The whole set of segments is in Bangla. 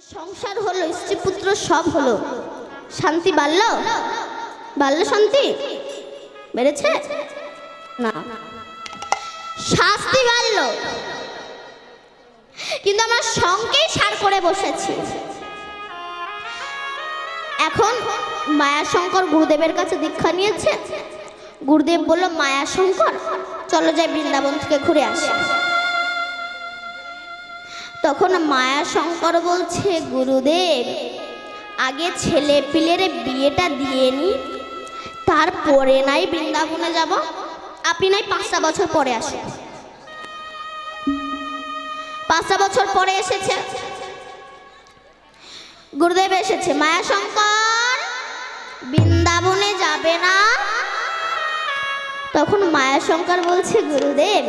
সংসার হলো, স্ত্রী পুত্র সব হলো, শান্তি বাড়লো? বাড়লো শান্তি? বেড়েছে না, শাস্তি বাড়লো। কিন্তু আমার সঙ্গেই সার করে বসেছি। এখন মায়াশঙ্কর গুরুদেবের কাছে দীক্ষা নিয়েছে। গুরুদেব বলল, মায়াশঙ্কর চলো যাই বৃন্দাবন থেকে ঘুরে আসি। তখন মায়াশঙ্কর বলছে, গুরুদেব আগে ছেলে পিলের বিয়েটা দিয়ে নি, তারপরে নাই বৃন্দাবনে যাব। আপনি নাই 5টা বছর পরে আসেন। 5টা বছর পরে এসেছে গুরুদেব, এসেছে মায়াশঙ্কর বৃন্দাবনে যাবে না? তখন মায়াশঙ্কর বলছে, গুরুদেব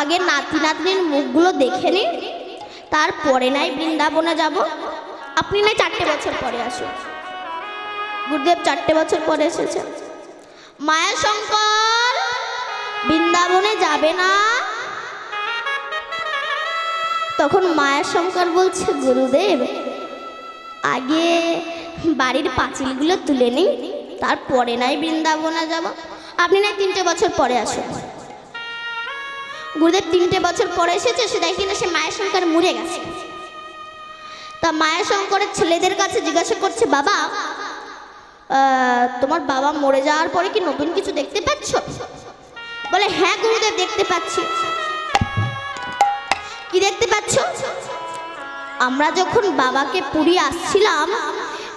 আগে নাতি নাতনির মুখগুলো দেখে নিন, তারপরে নাই বৃন্দাবনে যাব। আপনি নাই 4টে বছর পরে আসুন। গুরুদেব 4টে বছর পরে এসেছে। মায়াশঙ্কর বৃন্দাবনে যাবে না? তখন মায়াশঙ্কর বলছে, গুরুদেব আগে বাড়ির পাঁচিলগুলো তুলে নিই, তারপরে নাই বৃন্দাবনে যাব। আপনি নাই 3টে বছর পরে আসুন। গুরুদেব 3টে বছর পরে এসেছে, সে দেখি না সে মায়াশঙ্কর মরে গেছে। তা মায়াশঙ্করের ছেলেদের কাছে জিজ্ঞাসা করছে, বাবা তোমার বাবা মরে যাওয়ার পরে কি নতুন কিছু দেখতে পাচ্ছ? বলে, হ্যাঁ গুরুদেব দেখতে পাচ্ছি। কি দেখতে পাচ্ছ? আমরা যখন বাবাকে পুরী আসছিলাম,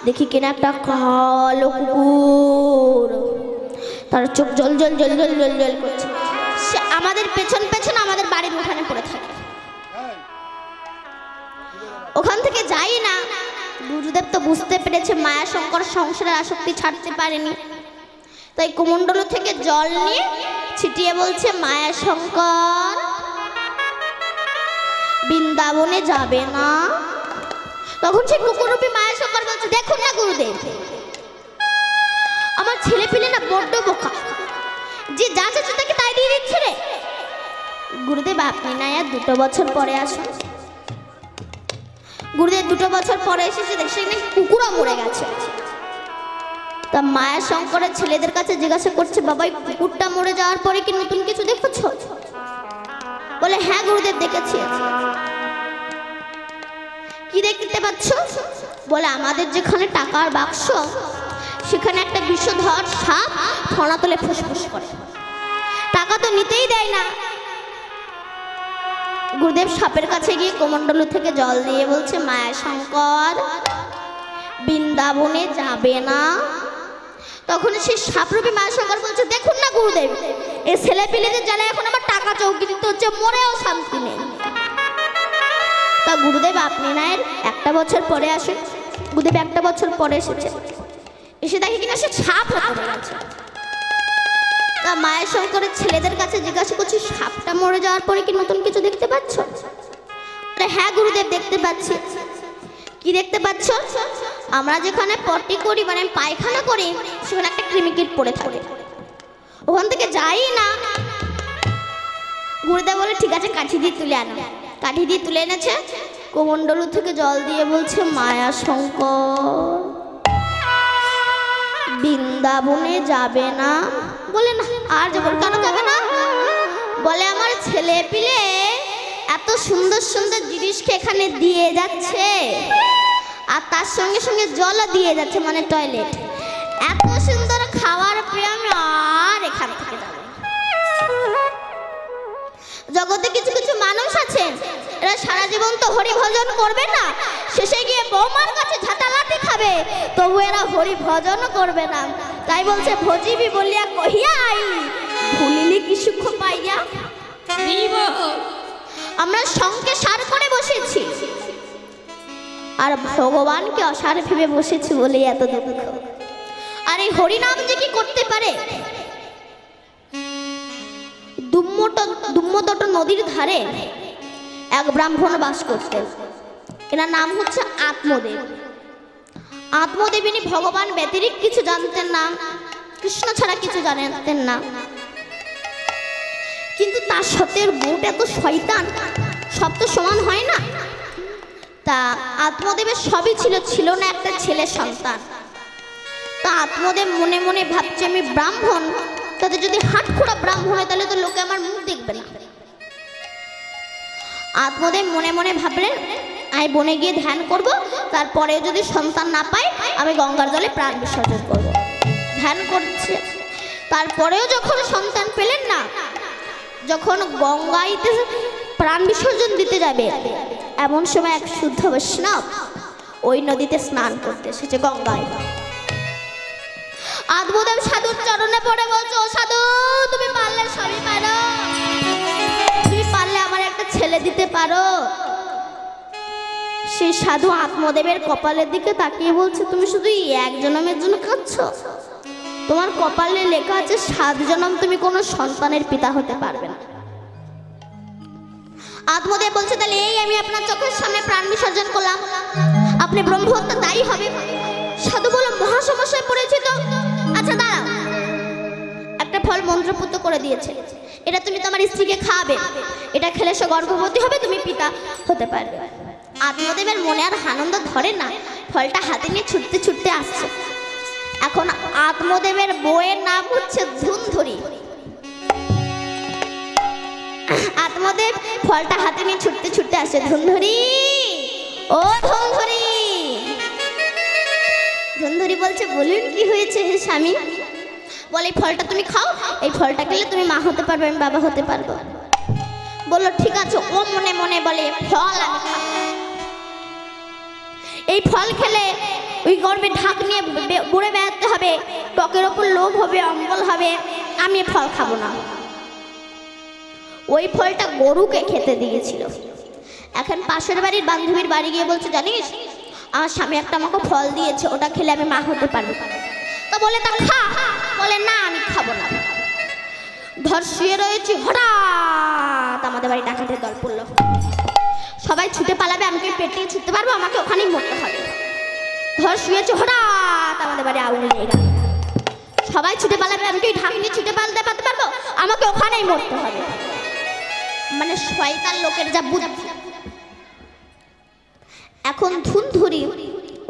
দেখি কিনা একটা কালো কুকুর, তার চোখ জল জল জল জল জল জল করছে। সে আমাদের পেছন পেছন আমাদের বাড়ির উঠানে পড়ে থাকে। ওখান থেকে যাই না। গুরুদেব তো বুঝতে পেরেছে মায়াশঙ্কর সংসারের আসক্তি ছাড়তে পারেনি, তাই কুমণ্ডল থেকে জল নিয়ে ছিটিয়ে বলছে, মায়াশঙ্কর বৃন্দাবনে যাবে না? তখন সে কুকুররূপী মায়াশঙ্কর বলছে, দেখুন না গুরুদেব, আমার ছেলে পিলে না বড্ড বোকা, যে যা চাচ্ছে তাকে তাই দিয়ে দিচ্ছে রে। গুরুদেব আপনি না আর 2 বছর পরে আসুন। গুরুদেব 2 বছর পরে এসেছে, দেখছে কুকুরও মরে গেছে। তা মায়াশঙ্করের ছেলেদের কাছে জিজ্ঞাসা করছে, বাবা কুকুরটা মরে যাওয়ার পরে কি নতুন কিছু দেখেছ? বলে, হ্যাঁ গুরুদেব দেখেছি। কি দেখতে পাচ্ছ? বলে, আমাদের যেখানে টাকার বাক্স, সেখানে একটা বিষধর সাপ ফনা তোলে ফুসফুস করে, টাকা তো নিতেই দেয় না। গুরুদেব সাপের কাছে গিয়ে কমণ্ডলু থেকে জল দিয়ে বলছে, মায়াশঙ্কর বৃন্দাবনে যাবে না? তখন সেই সাপরূপী মায়াশঙ্কর বলছে, দেখুন না গুরুদেব, এই ছেলে পিলেদের জ্বালা এখন আমার টাকা চৌকি দিতে হচ্ছে, মরেও শান্তি নেই। তা গুরুদেব আপনি না এর 1টা বছর পরে আসেন। গুরুদেব 1টা বছর পরে এসেছে। এসে দেখে কিনা সে সাপ হয়ে গেছে। তা মায়াশঙ্করের ছেলেদের কাছে জিজ্ঞাসা করছি, সাপটা মরে যাওয়ার পরে কি নতুন কিছু দেখতে পাচ্ছ? হ্যাঁ গুরুদেব দেখতে পাচ্ছি। কি দেখতে পাচ্ছ? আমরা যেখানে পটি করি, মানে পায়খানা করি, সেখানে একটা কৃমিকীট পড়ে থাকে, ওখান থেকে যাই না। গুরুদেব বলে, ঠিক আছে কাঠি দিয়ে তুলে আনো। কাঠি দিয়ে তুলে এনেছে। কমণ্ডলু থেকে জল দিয়ে বলছে, মায়াশঙ্কর বৃন্দাবনে যাবে না? বলে, না আর যাবো। কেন যাবে না? বলে, আমার ছেলে পিলে এত সুন্দর সুন্দর জিনিসকে এখানে দিয়ে যাচ্ছে, আর তার সঙ্গে সঙ্গে জলও দিয়ে যাচ্ছে, মানে টয়লেট। এত সুন্দর খাওয়ার পেয়ে আমি আর এখান থেকে যাবো। জগতে কিছু কিছু মানুষ আছে, এরা সারা জীবন তো হরি ভজন করবে না, শেষে গিয়ে বৌমার কাছে ঝাঁটালাটি খাবে, তবু এরা হরি ভজন করবে না। তাই বলছে, ভজিবি বলিয়া কহিয়া আই, ভুলিলি কি সুখ পাইয়া। আমরা সঙ্গে সার করে বসেছি, আর ভগবানকে অসার ভেবে বসেছি বলে এত দুঃখ। আর এই হরিনাম যে কি করতে পারে। দুম্মতট নদীর ধারে এক ব্রাহ্মণ বাস করতেন। এনার নাম হচ্ছে আত্মদেব। আত্মদেব ইনি ভগবান ব্যতিরিক্ত কিছু জানতেন না, কৃষ্ণ ছাড়া কিছু জানতেন না। কিন্তু তার সাথে বউটা এত শয়তান, সব তো সমান হয় না। তা আত্মদেবের সবই ছিল, ছিল না একটা ছেলে সন্তান। তা আত্মদেব মনে মনে ভাবছে আমি ব্রাহ্মণ, তাতে যদি হাটখোড়া ব্রাহ্মণ হয় তাহলে তো লোকে আমার মুখ দেখবে না। আত্মদেব মনে মনে ভাবলেন আমি বনে গিয়ে ধ্যান করব, তারপরে যদি সন্তান না পাই আমি গঙ্গার জলে প্রাণ বিসর্জন করব। ধ্যান করছে, তারপরেও যখন সন্তান পেলেন না, যখন গঙ্গাইতে প্রাণ বিসর্জন দিতে যাবে, এমন সময় এক শুদ্ধ বৈষ্ণব ওই নদীতে স্নান করতে এসেছে, গঙ্গায়। আত্মদেব সাধুর চরণে পড়ে বলছে, ও সাধু, তুমি পারলে সবই পারো, তুমি পারলে আমার একটা ছেলে দিতে পারো। সেই সাধু আত্মদেবের কপালের দিকে তাকিয়ে বলছে, তুমি শুধু এক জন্মের জন্য কাঁদছো? তোমার কপালে লেখা আছে 7 জন্ম তুমি কোনো সন্তানের পিতা হতে পারবে না। আত্মদেব বলছে, তাহলে এই আমি আপনার চোখের সামনে প্রাণ বিসর্জন করলাম, আপনি ব্রহ্মহত্যা দায়ী হবে। সাধু বলে, মহা সমস্যায় পড়েছি তো। আচ্ছা দাঁড়াও, একটা ফল মন্ত্রপুত করে দিয়েছে, এটা তুমি তোমার স্ত্রীকে খাওয়াবে, এটা খেলে সে গর্ভবতী হবে, তুমি পিতা হতে পারবে। আত্মদেবের মনে আর আনন্দ ধরে না, ফলটা হাতে নিয়ে ছুটতে ছুটতে আসছে। এখন আত্মদেবের বউয়ের নাম হচ্ছে ধুন্ধুরি। আত্মদেব ফলটা হাতে নিয়ে ছুটতে ছুটতে আসছে, ধুন্ধুরি, ও ধুন্ধুরি। ধুন্ধুরি বলছে, বলুন কি হয়েছে হে স্বামী? বলে, এই ফলটা তুমি খাও, এই ফলটা খেলে তুমি মা হতে পারবে, আমি বাবা হতে পারবো। বললো ঠিক আছে। ও মনে মনে বলে, ফল আমি খাবো, এই ফল খেলে ওই গর্বে ঢাক নিয়ে বুড়ে বেড়াতে হবে, ত্বকের ওপর লোভ হবে, অম্বল হবে, আমি ফল খাবো না। ওই ফলটা গরুকে খেতে দিয়েছিল। এখন পাশের বাড়ির বান্ধবীর বাড়ি গিয়ে বলছে, জানিস আমার স্বামী একটা আমাকে ফল দিয়েছে, ওটা খেলে আমি মা হতে পারবো। তো বলে, তা খা। বলে, না আমি খাবো না। ধর শুয়ে রয়েছি, হঠাৎ আমাদের বাড়ি ডাকাতের দল পড়লো। সবাই ছুটে পালাবে, আমি কি পেট থেকে ছুটতে পারবো? আমাকে ওখানেই মরতে হবে। ধর শুয়েছে, হঠাৎ আমাদের বাড়ি আগুন লেগে গেল। সবাই ছুটে পালাবে, আমি কি ঢাক নিয়ে ছুটে পালাতে পারবো? আমাকে ওখানেই মরতে হবে। মানে শয়তান লোকের যা বুদ্ধি। এখন ধুন্ধুরি,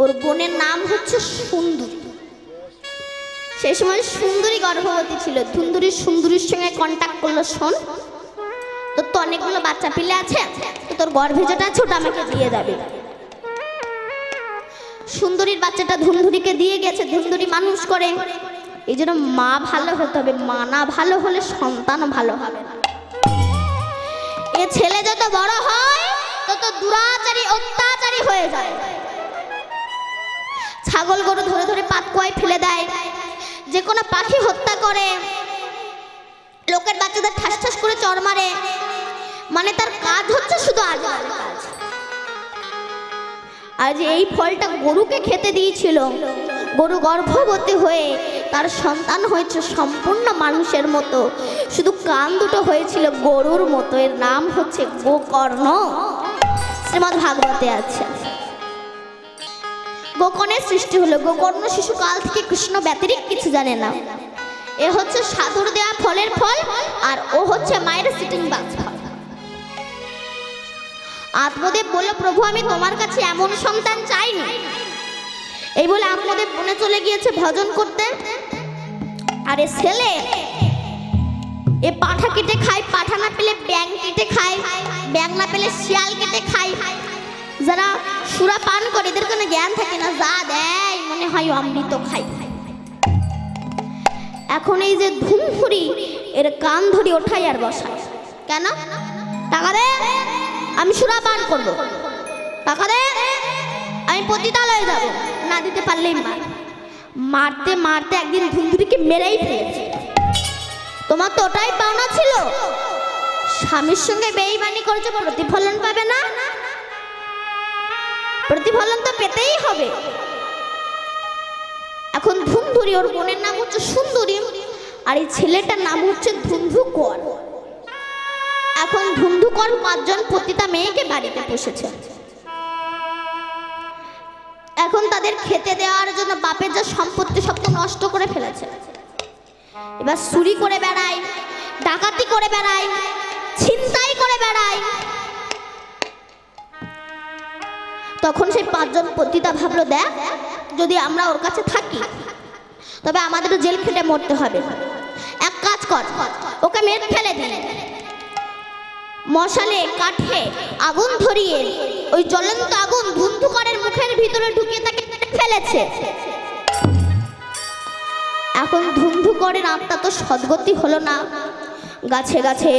ওর বোনের নাম হচ্ছে সুন্দরী। সেই সময় সুন্দরী গর্ভবতী ছিল। ধুন্ধুরি সুন্দরীর সঙ্গে কন্ট্যাক্ট করলো, শোন তোর তো অনেকগুলো বাচ্চা পিলে আছে, তো তোর গর্ভে যেটা আছে ওটা আমাকে দিয়ে যাবে। সুন্দরীর বাচ্চাটা ধুন্ধুরিকে দিয়ে গেছে। ধুন্ধুরি মানুষ করে, এই জন্য মা ভালো হতে হবে, মা না ভালো হলে সন্তান ভালো হবে না। এ ছেলে যত বড় হয় তত দুরাচারী অত্যাচারী হয়ে যায়। ছাগল গরু ধরে ধরে পাতকুয়ায় ফেলে দেয়, যে কোনো পাখি হত্যা করে, লোকের বাচ্চাদের ঠাস ঠাস করে চড় মারে। মানে তার কাজ হচ্ছে শুধু আজেবাজে কাজ। আর যে এই ফলটা গরুকে খেতে দিয়েছিল, গরু গর্ভবতী হয়ে তার সন্তান হয়েছে সম্পূর্ণ মানুষের মতো, শুধু কান দুটো হয়েছিল গরুর মতো। এর নাম হচ্ছে গোকর্ণ। শ্রীমদ্ ভাগবতে আছে। গোকর্ণের সৃষ্টি হলো। গোকর্ণ শিশুকাল থেকে কৃষ্ণ ব্যতিরিক কিছু জানে না। এ হচ্ছে সাধুর দেয়া ফলের ফল, আর ও হচ্ছে মায়ের সিটিং বাক্স ফল। আত্মদেব বলল, প্রভু আমি তোমার কাছে এমন সন্তান চাইনি। এই বলে আত্মদেব বনে চলে গিয়েছে ভজন করতে। আর এ ছেলে এ পাঠা কেটে খায়, পাঠা না পেলে ব্যাং কেটে খায়, ব্যাং না পেলে শিয়াল কেটে খায়। যারা সুরা পান করে এদের কোনো জ্ঞান থাকে না, যা দেয় মনে হয় অমৃত খাই। এখন এই যে ধুমধুরি, এর কান ধরি ওঠাই আর বসায়। কেন? টাকা দে, আমি সুরা পান করবো, টাকা দে, আমি পতিতালয়ে যাব। না দিতে পারলেই মার। মারতে মারতে একদিন ধুমধুরিকে মেরেই ফেলেছে। তোমার তো ওটাই পাওনা ছিল, স্বামীর সঙ্গে বেইমানি করেছে, প্রতিফলন পাবে না? প্রতিফলন তো পেতেই হবে। এখন ধুমধুরি, ওর বোনের নাম হচ্ছে সুন্দরী, আর এই ছেলেটার নাম হচ্ছে ধুন্ধুকর। এখন ধুন্ধুকর 5 জন পতিতা মেয়েকে বাড়িতে পুষেছে। এখন তাদের খেতে দেওয়ার জন্য বাপের যা সম্পত্তি সব তো নষ্ট করে ফেলেছে। এবার চুরি করে বেড়ায়, ডাকাতি করে বেড়ায়, ছিনতাই করে বেড়ায়। তখন সেই 5 জন পতিতা ভাবলো, দেখ যদি আমরা ওর কাছে থাকি তবে আমাদের জেল খেটে মরতে হবে, এক কাজ কর ওকে মেরে ফেলে দিন। মশালে কাঠে আগুন ধরিয়ে ওই জ্বলন্ত আগুন ধুন্ধুকারের মুখের ভিতরে ঢুকিয়ে তাকে ফেলেছে। এখন ধুন্ধুকারের আত্মা তো সদ্গতি হলো না, গাছে গাছে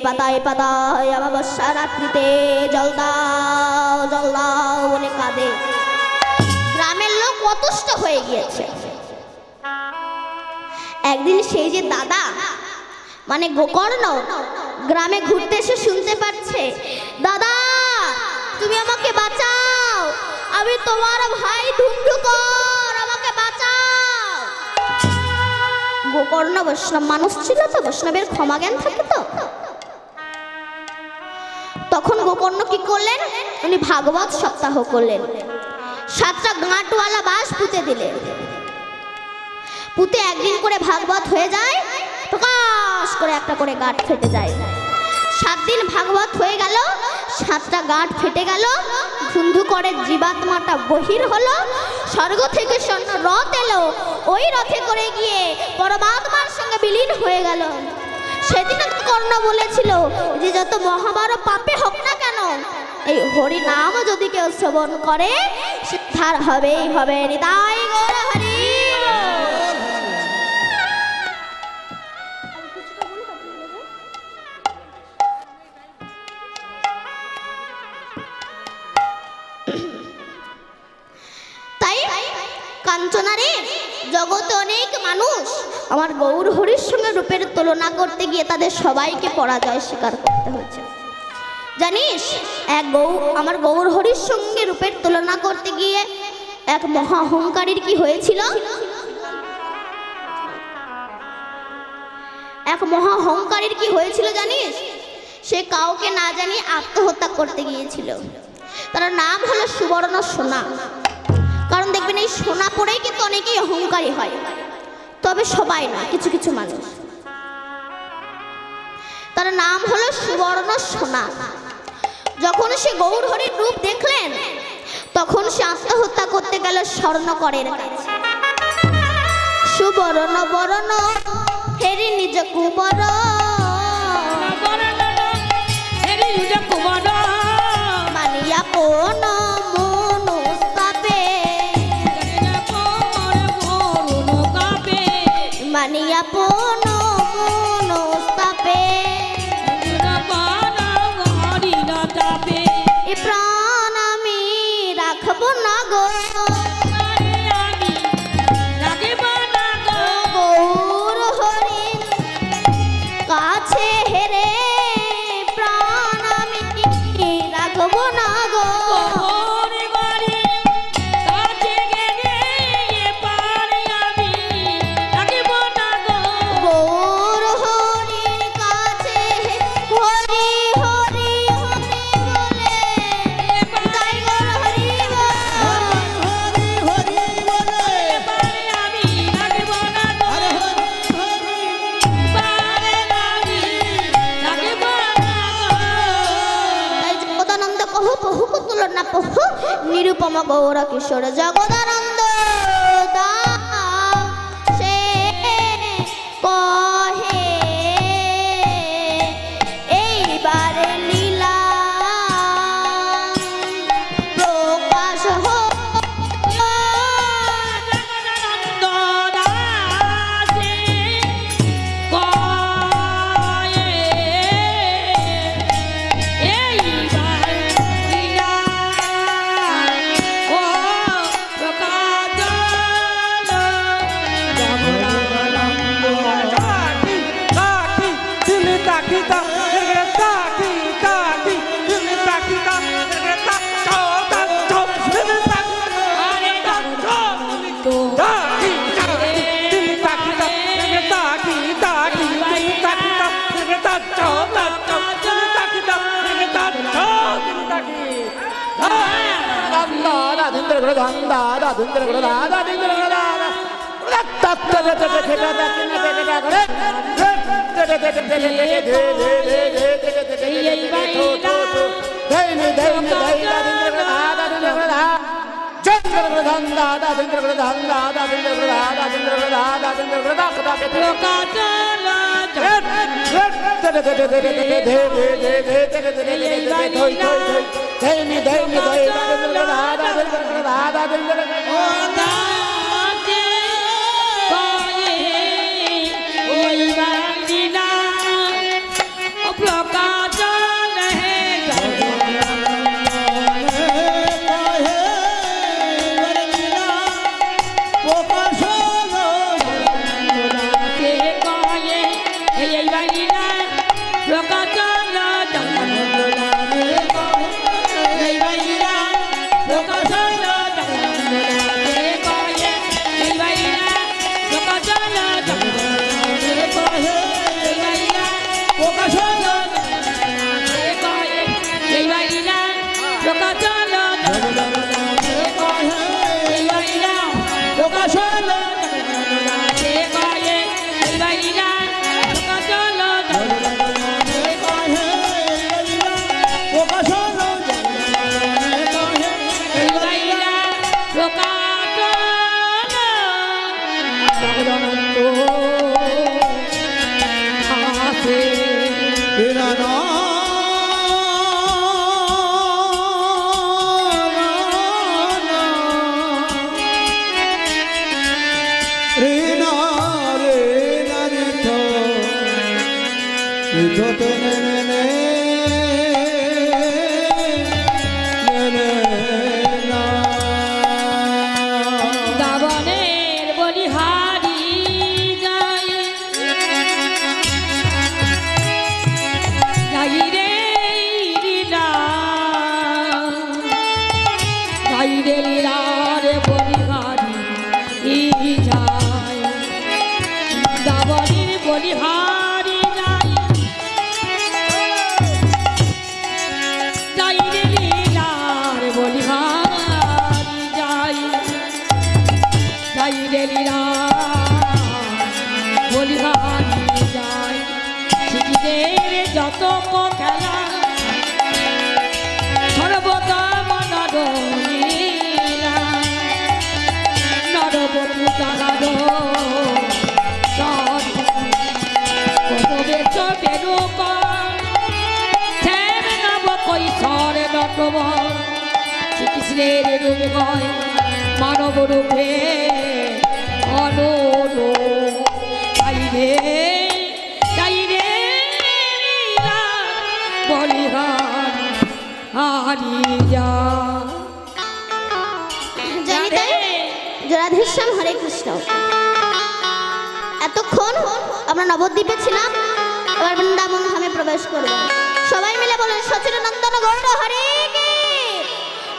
পাতায় পাতায় অমাবস্যা রাত্রিতে জল দাও বলে কাঁদে। গ্রামের লোক অতুষ্ট হয়ে গিয়েছে। একদিন সেই যে দাদা মানে গোকর্ণ গ্রামে ঘুরতে এসে শুনতে পাচ্ছে, দাদা তুমি আমাকে বাঁচাও, আমি তোমার ভাই ধুন্ধুকর, আমাকে বাঁচাও। গোকর্ণ বৈষ্ণব মানুষ ছিল তো, বৈষ্ণবের ক্ষমা জ্ঞান থাকে তো। তখন গোকর্ণ কি করলেন, উনি ভাগবত সপ্তাহ করলেন, 7টা গাঁটওয়ালা বাঁশ পুঁতে দিলেন। পুঁতে একদিন করে ভাগবত হয়ে যায়, প্রকাশ করে একটা করে গাঁট ফেটে যায়। 7 দিন ভাগবত হয়ে গেল, 7টা গাঁট ফেটে গেল, ধুন্ধুকরের জীবাত্মাটা বহির হলো, স্বর্গ থেকে স্বর্ণ রথ এলো, ওই রথে করে গিয়ে পরমাত্মার সঙ্গে বিলীন হয়ে গেল। সেদিন কর্ণ বলেছিল যে যত মহাবড় পাপে হোক না কেন, এই হরি নাম যদি কেউ শ্রবণ করে সিদ্ধার হবেই হবে। নিতাই গৌর হরি। তাই কাঞ্চনারে জগতে অনেক মানুষ আমার গৌর হরির সঙ্গে রূপের তুলনা করতে গিয়ে তাদের সবাইকে পরাজয় স্বীকার করতে হয়েছে। জানিস আমার গৌর হরির সঙ্গে রূপের তুলনা করতে গিয়ে এক মহা অহংকারীর কি হয়েছিল? এক মহা অহংকারীর কি হয়েছিল জানিস? সে কাউকে না জানিয়ে আত্মহত্যা করতে গিয়েছিল। তার নাম হলো সুবর্ণ সোনা। কারণ দেখবেন এই সোনা পরেই কিন্তু অনেকেই অহংকারী হয়, তবে সবাই না, কিছু কিছু মানুষ। তার নাম হলো সুবর্ণ সোনা। যখন সে গৌর হরির রূপ দেখলেন তখন সে আত্মহত্যা করতে গেল স্বর্ণকরের কাছে। সুবর্ণ বরণ হেরি নিজ কুবর, মানিয়া কোন মনুস্তাপে, মানিয়া কোন মনুস্তাপে, এ প্রাণ আমি রাখব না গো, গৌর হরি কাছে হেরে প্রাণ আমি রাখব না গো। নিরুপম গৌর কিশোর জগদানন্দ দাস সে কহে এইবারে লীলা প্রকাশ হোক। মানব রূপে অনুরো চাই রে বলিহারি হারিয়া রাধেশ্যাম হরে কৃষ্ণ। এতক্ষণ আমরা নবদ্বীপে ছিলাম, এবার বৃন্দাবন ধামে প্রবেশ করব। সবাই মিলে বলেন সচিদানন্দন গৌর হরে কি,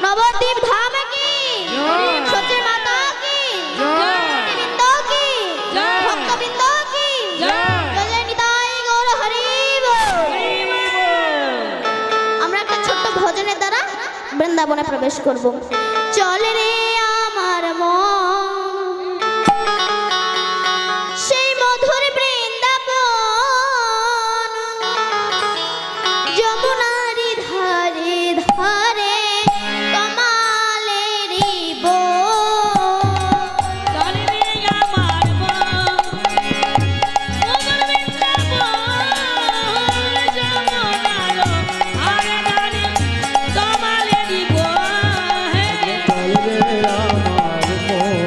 নবদ্বীপ ধামে কি, সচি মাতা কি, বৃন্দ কি, ভক্তবৃন্দ কি, জয় নিতাই গৌর হরি বল। আমরা একটা ছোট্ট ভজনের দ্বারা বৃন্দাবনে প্রবেশ করব। চলে রে আমার মন সেই মধুর বৃন্দাবন, যমুনারি ধারে ধারে কমালেরি বন। চলে রে আমার মন মধুর বৃন্দাবন, যমুনার ধারে ধারে কমালেরি বন। চলে রে আমার মন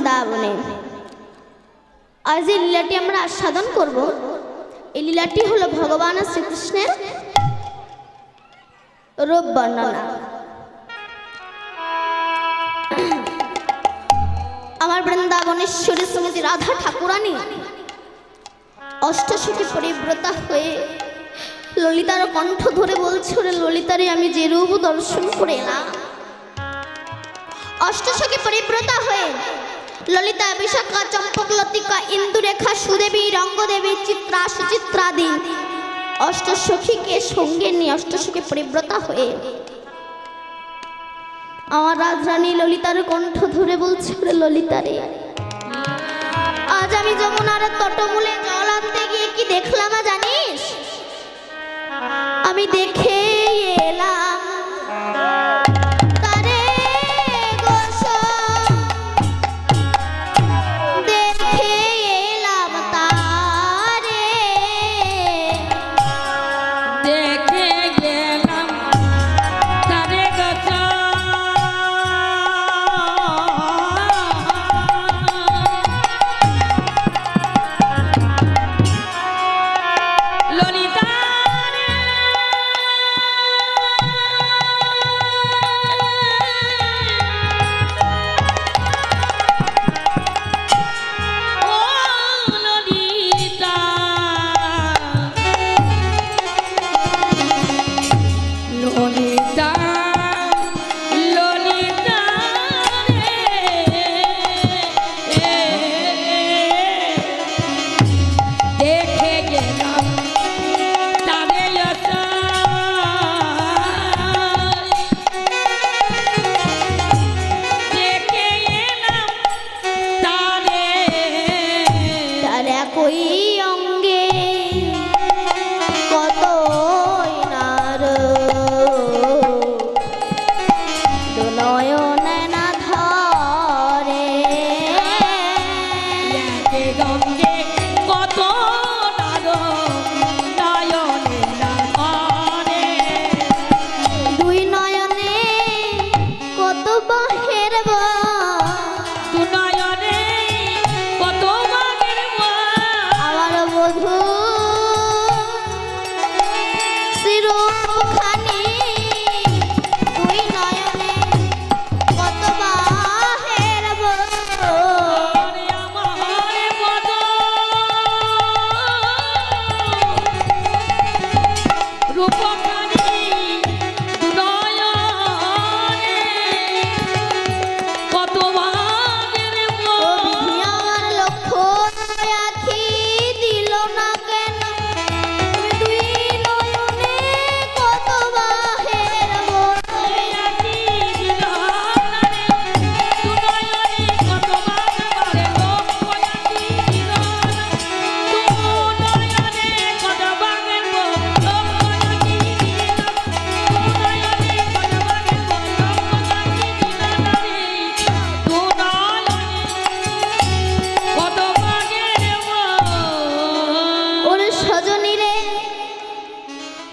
বৃন্দাবনে। আজ এই লীলাটি আমরা আস্বাদন করব। এই লীলাটি হলো ভগবান শ্রীকৃষ্ণের রূপ বর্ণনা। আমার বৃন্দাবনেশ্বরী শ্রীমতী রাধা ঠাকুরানী অষ্টসখী পরিব্রতা হয়ে ললিতার কণ্ঠ ধরে বলছে, ওরে ললিতারে আমি যে রূপ দর্শন করে এলাম। অষ্টসখী পরিব্রতা হয়ে ললিতা, বিশাখা, চম্পক, লতিকা, ইন্দুরেখা, সুদেবী, রঙ্গদেবী, চিত্রা, সুচিত্রাদি অষ্টসখীকে সঙ্গে নিয়ে অষ্টসখী পরিব্রতা হয়ে আমার রাজরানী ললিতার কণ্ঠ ধরে বলছে, ওরে ললিতারে আজ আমি যমুনার তটমূলে জল আনতে গিয়ে কি দেখলাম জানিস? আমি দেখে এলাম তারে গোসো, দেখে এলাম তারে, দেখে গেলাম তারে গোসো, ললিতা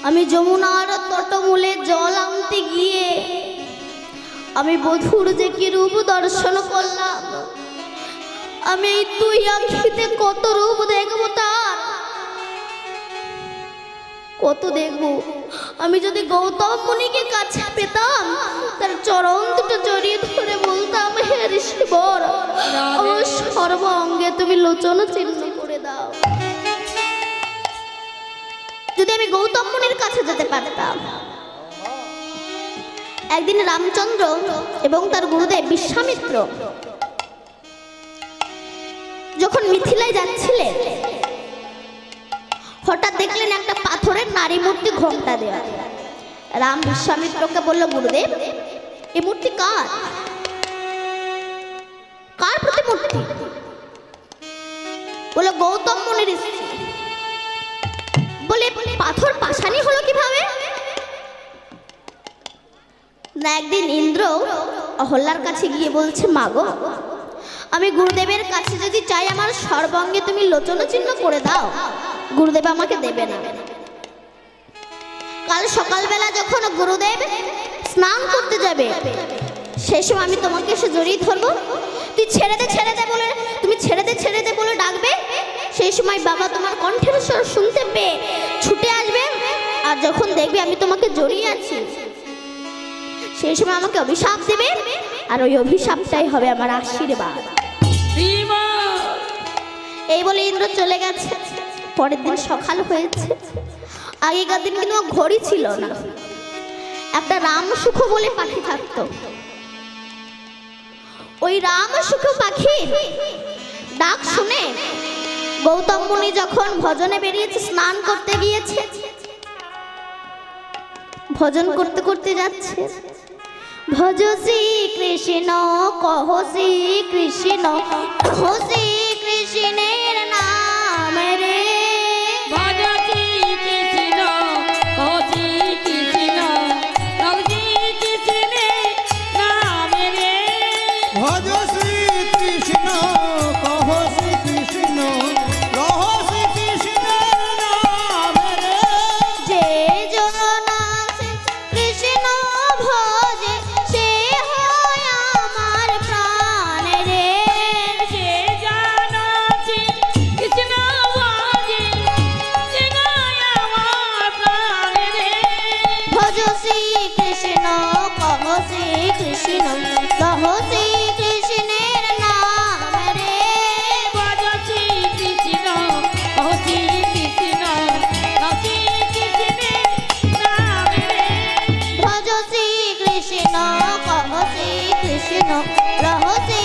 আমি যমুনার তটমূলে জল আনতে গিয়ে আমি বধূর যে কি রূপ দর্শন করলাম। আমি এই দুই আঁখিতে কত রূপ দেখবো, তার কত দেখবো। আমি যদি গৌতম মুনিকে কাছে পেতাম, তার চরণ দুটো জড়িয়ে ধরে বলতাম, হে ঋষিবর আমার সর্ব অঙ্গে তুমি লোচন চিহ্ন করে দাও। যদি আমি গৌতম মুনির কাছে যেতে পারতাম। একদিন রামচন্দ্র এবং তার গুরুদেব বিশ্বামিত্র যখন মিথিলায় যাচ্ছিলেন, হঠাৎ দেখলেন একটা পাথরের নারী মূর্তি ঘোমটা দেওয়া। রাম বিশ্বামিত্রকে বলল, গুরুদেব এই মূর্তি কার? কার প্রতিমূর্তি? বলল গৌতম মুনির স্ত্রী। বলে পাথর পাশানি হলো কিভাবে? না, একদিন ইন্দ্র অহল্যার কাছে গিয়ে বলছে, মাগো আমি গুরুদেবের কাছে যদি চাই আমার সর্বাঙ্গে তুমি লোচন চিহ্ন করে দাও, গুরুদেব আমাকে দেবে না। কাল সকালবেলা যখন গুরুদেব স্নান করতে যাবে, সেই সময় আমি তোমাকে এসে জড়িয়ে ধরবো, তুই ছেড়ে দে বলে, তুমি ছেড়ে দে বলে ডাকবে, সেই সময় বাবা তোমার কণ্ঠের স্বর শুনতে পেয়ে ছুটে আসবে, আর যখন দেখবে আমি তোমাকে জড়িয়ে আছি, সেই সময় আমাকে অভিশাপ দেবে, আর ওই অভিশাপটাই হবে আমার আশীর্বাদ। এই বলে ইন্দ্র চলে গেছে। পরের দিন সকাল হয়েছে। আগেকার দিন কিন্তু ঘড়ি ছিল না, একটা রামসুখ বলে পাখি থাকতো। ওই রামসুখ পাখির ডাক শুনে গৌতম মুনি যখন ভজনে বেরিয়েছে, স্নান করতে গিয়েছে, ভজন করতে করতে যাচ্ছে, ভজ শ্রী কৃষ্ণ কহ শ্রী কৃষ্ণ কহ শ্রী কৃষ্ণের নাম রে, ভজ শ্রী কৃষ্ণ কহ শ্রী কৃষ্ণ কহ শ্রী কৃষ্ণের নাম রে, ভজ শ্রী কৃষ্ণ কহ শ্রী কৃষ্ণ কহ শ্রী কৃষ্ণের নাম রে, যে জন কৃষ্ণ ভজে সে হয় আমার প্রাণ রে, যে জানাছে কৃষ্ণ ভজে সে হয় আমার প্রাণ রে, ভজ শ্রী কৃষ্ণ কহ শ্রী কৃষ্ণ কহ শ্রী কৃষ্ণের নাম রে, ভজ শ্রী কৃষ্ণ কহ শ্রী কৃষ্ণ কহ শ্রী কৃষ্ণের নাম রে, ভজ শ্রী কৃষ্ণ কহ শ্রী কৃষ্ণ কহ শ্রী